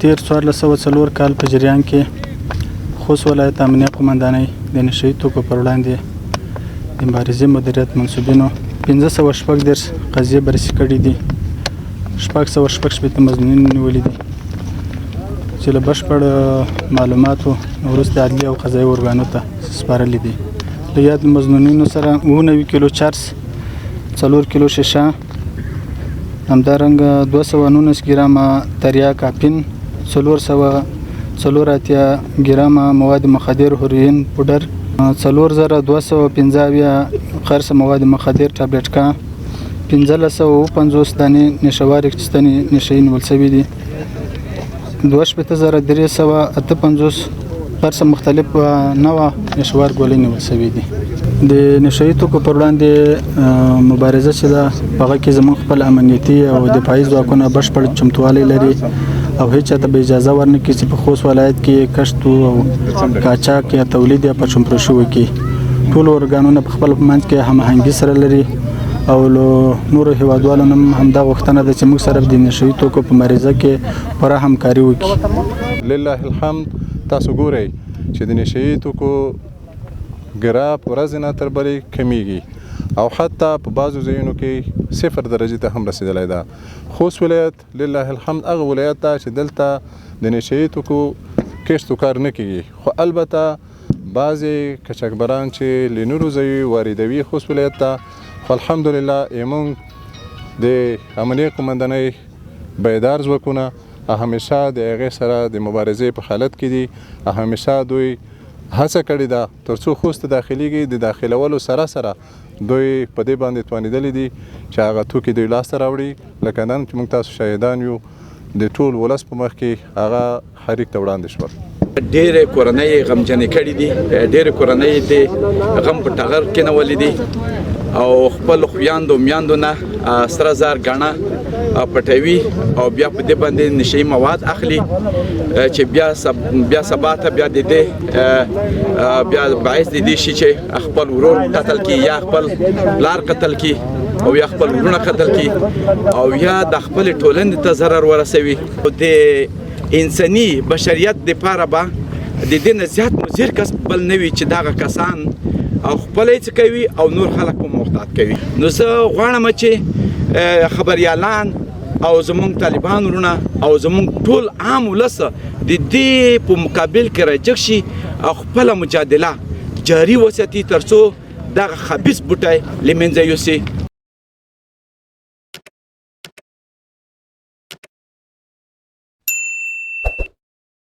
تیر 1404 کال په جریان کې خوست ولایت امنیه قمندانۍ د نشه یي توکو پر وړاندې د مبارزې مدیریت منصوبینو 514 قضیې بررسي کړي دي. 616 مظنونین نیولي دي چې له بشپړ معلوماتو وروسته عدلي او قضایي ارګانو ته سپارلي دي. له یاد مظنونینو سره 99 کیلو چرس، 4 کیلو شیشه، همدارنګه 219 ګرامه تریاک اپین، 484 ګرامه مواد مخدر هوروین پوډر، 4215 قرص مواد مخدر ټابلیټکا، 1550 دانې نشواري ستنې نشه یي نیول شوي دي. 28358 قرص مختلف نوع نشوار ګولۍ نیول شوي دي. د نشه یي توکو پر وړاندې مبارزه چې ده په هغه کې زموږ خپل امنیتي او دفاعي ځواکونه بشپړ چمتووالی لري او هیڅ چاته به اجازه ورنکړي چې په خوست ولایت کې کښت او قاچاق یا تولید یا په چمتو شوي کې ټول ارګانونه په خپل منځ کې هماهنګي سره لري او له نورو هیوادوالو نه هم همدا غوښتنه ده چې موږ سره د نشه یي توکو په مبارزه کې پوره همکاري وکړي. لله الحمد. تاسو ګورئ چې د نشه یي توکو ګراف ورځ نه تر بلې کمیږي او حتی په بعضو ځایونو کې 0 درجې ته هم رسیدلی ده. خوست ولایت لله الحمد هغه ولایت ده چې دلته د نشه یي توکو کښت و کار نه کیږي، خو البته بعضې کچکبران چې له نورو ځایو واردوي خوست ولایت ته، خو الحمدلله زموږ د امنیه قمندانۍ بیدار ځواکونه همیشه د هغې سره د مبارزې په حالت کې دي. همیشه دوی هڅه کړې ده تر څو خوست ته داخليږي، د داخلولو سره سره دوی په دې باندې توانېدلي دي چې هغه توکي دوی لاسته راوړي. لکه نن چې موږ تاسو شاهدان یو د ټول ولس په مخ کې هغه حریک ته وړاندې شول. ډېرې کورنۍ غمجنې کړي دي، ډېرې کورنۍ د غم په ټغر کېنولي دي او خپل خویاندو میاندو نه سره زر ګاڼه پټوي او بیا په دې باندې نشه یي مواد اخلي چې بیا سبا ته بیا د دې بیا باعث د دې شي چې خپل ورور قتل کړي یا خپل پلار قتل کړي او یا خپل ورونه قتل کړي او یا د خپل ټولنې ته ضرر ورسوي. د انساني بشریت دپاره به د دې نه زیات مضر کس بل نه وي چې دغه کسان او خپل څه کوي او نور خلک په محتاط کوي. نو زه غواړم چې خبریالان او زمونږ طالبان ورونه او زمونږ ټول عام ولس د دې په مقابل کې راجګ شي او خپله مجادله جاري وساتي تر څو دغه خبیث بوټی له منځه یوسي.